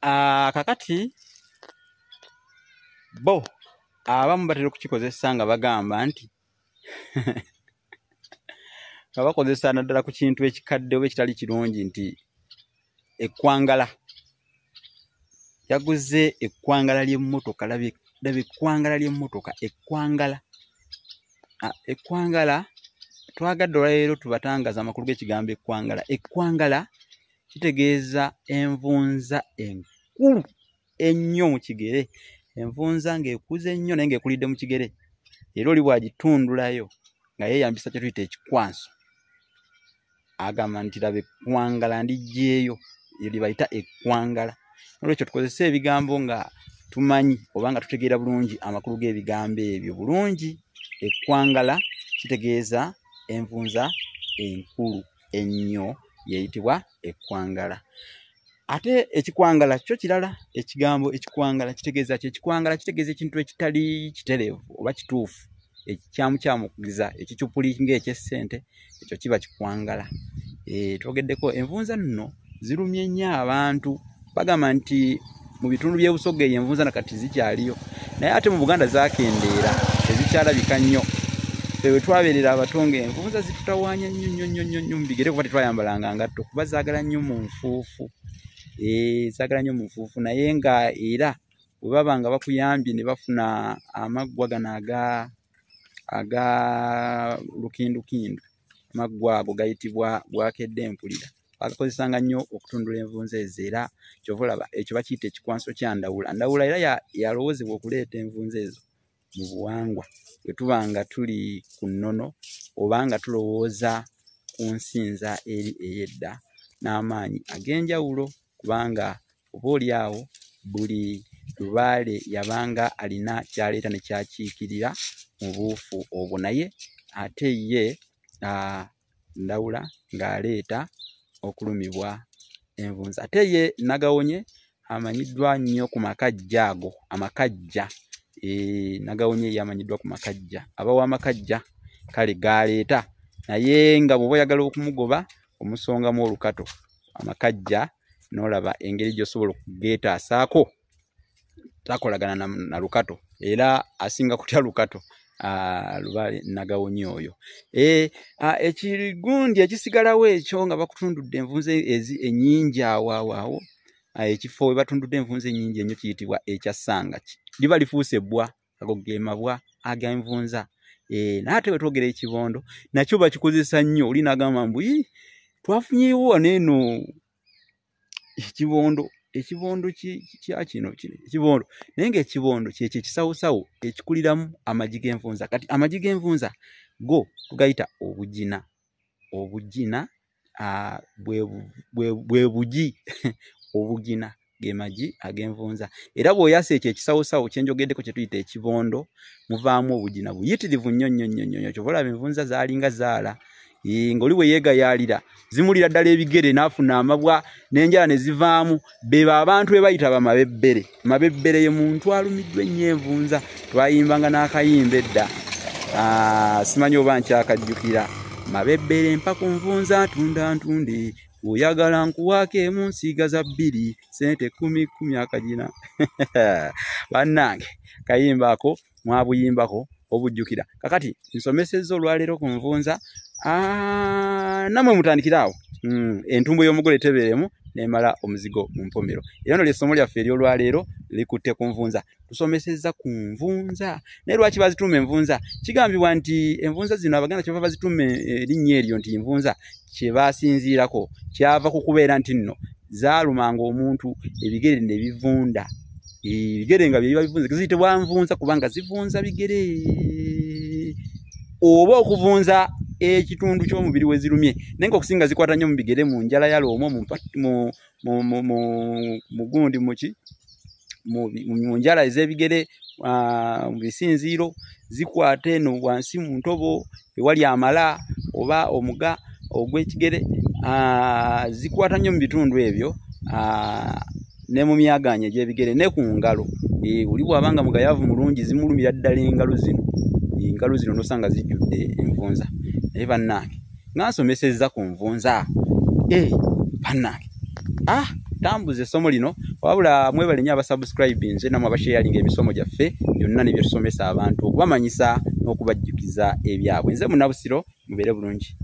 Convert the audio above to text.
Kakati bo abamu batera okukikozesa nga bagamba nti abakozesa naddala ku kintu ekikadde oba ekitali kirungi nti ekkwangala yaguze ekkwangala ly'emmotoka labe ekkwangala ly'emmotoka ekkwangala twagadde olwaleero tubatangaza amakulu g'ekigambo ekkwangala kitegeeza envunza enkulu ennyo mu kigere, envunza ng'ekuze ennyo naye ng'ekulidde mu kigere era oli bw'agitundulayo nga yeeyambisa kye tuyita ekikwanso agamba nti laba ekkwangala ndiggyeeyo lye bayita ekkwangala. Olwekyo tukozesa ebigambo nga tumanyi oba nga tutegeera bulungi amakulu g'ebigambo ebyo bulungi. Ekkwangala kitegeeza envunza enkulu ennyo yeeyitibwa ekkwangala. Ate ekikwangala kyo kirala, ekigambo ekikwangala kitegeeza ki? Ekikwangala kitegeeza ekintu ekitali kitereevu oba kituufu, ekikyamukyamu okugiza ekikyupuli ng'ekyessente, ekyo kiba kikwangala. Twogeddeko envunza nno zirumye nnyo abantu, bagamba nti mu bitundu by'e Busoga eyo envunza nakati zikyaliyo, naye ate mu Buganda zaakendeera, tezikyalabika nnyo. Ffe bwe twabeerera abatonga envunza zitutawaanya nnyo mu bigere kuba tetwayambalanga ngatto kuba zaagala nnyo mu nfuufu. Zaagala nnyo mu nfuufu, naye nga era bwe baba nga bakuyambye ne bafuna amaggwa gano aga lukindukindu, amaggwa ago gayitibwa bwakedde empulira, bagakozesanga nnyo okutundula envunza ezo era kyova olaba ekyo bakiyita ekikwanso kya Ndawula. Ndawula era yalowoozebwa okuleeta envunza ezo mu buwangwa bwe tuba nga tuli ku nnono oba nga tulowooza ku nsinza eri ey'edda n'amaanyi ag'enjawulo, kubanga oba oli awo buli lubaale yabanga alina kyaleeta ne kyakiikirira mu buufu obwo, naye ate ye Ndawula ng'aleeta okulumibwa envunza. Ate ye Nagawonye amanyiddwa nnyo ku makajja ago, amakajja. Nagawonye yamanyiddwa ku makajja, abawa amakajja kale galeeta, naye nga bw'oba oyagala okumugoba omusongamu olukato, amakajja n'olaba engeri gy'osobola okugeetaasaako, takolagana na lukato era asinga kutya lukato lubaale Nagawonye oyo. Ekigundi ekisigalawo ekyo nga bakutundudde envunza ennyingi awo ekifo we batundudde envunza ennyingi ennyo kiyitibwa ekya Ssangaki, liba lifuuse ebbwa, ago ge mabwa ag'envunza. Naye ate bwe twogera ekibondo nakyo bakikozesa nnyo, oli n'agamba mbu twafunyeewo wano eno ekibondo kya kino ekibondo, naye ng'ekibondo kyekyo ekisawusawu ekikuliramu amagi g'envunza. Kati amagi g'envunza go tugayita obugina. Obugina bwe bugi obugina ge magi ag'envunza, era bw'oyasa ekyo ekisawusawu kye njogeddeko kye tuyita ekibondo muvaamu obugina buyitirivu nnyo. Kyova olaba envunza zaalinga zaala, ng'oli bwe yeegayaalira zimulira ddala ebigere n'afuna amabwa n'enjala ne zivaamu. Beba abantu be bayita bamabebbere. Mabebbere ye muntu alumiddwa ennyo envunza, twayimbanga n'akayimba edda, simanyi oba nkyakajjukira. Mabebbere mpa ku nvunza ntunde, oyagala nkuwaako emu nsiiga za 2, sente 10 akagina. Bannange kayimba ako mwabuyimbako obujjukira. Kakati nsomesezza olwaleero ku nvunza, namwe mutandikira awo. Entumbo y'omugole tebeeremu nemala omuzigo mu mpomero. Era nno lyessomo lyaffe ery'olwaleero likutte ku nvunza. Tusomesezza ku nvunza. Naye lwaki bazituuma envunza? Kigambibwa nti envunza zino Abaganda kyebava bazituuma erinnya eryo nti nvunza, kye baasinziirako kyava ku kubeera nti nno zaalumanga omuntu ebigere ne bivunda. Ebigere nga bye biba bivunze ziyitibwa nvunza kubanga zivunza bigere. Oba okuvunza ekitundu ky'omubiri we zirumye, naye ng'okusinga zikwata nnyo mu bigere, mu njala ya lwomo, mu gundi mu njala ez'ebigere, mu bisinziiro, zikwata eno wansi mu ntobo ewali amala oba omuga ogw'ekigere, zikwata nnyo mu bitundu ebyo, ne mu myaganya egy'ebigere ne ku ngalo. Oli bw'abanga mugayaavu mulungi zimulumira ddala engalo zino. Engalo zino nosanga zijjudde envunza. Naye bannange nga nsomesezza ku nvunza, bannange tutambuze essomo lino wabula mwebale nnyo abasubscribe nze namwe abasharing ebisomo gyaffe byonna ne bye tusomesa abantu okubamanyisa n'okubajjukiza ebyabwe nze Munabusiro mubeere bulungi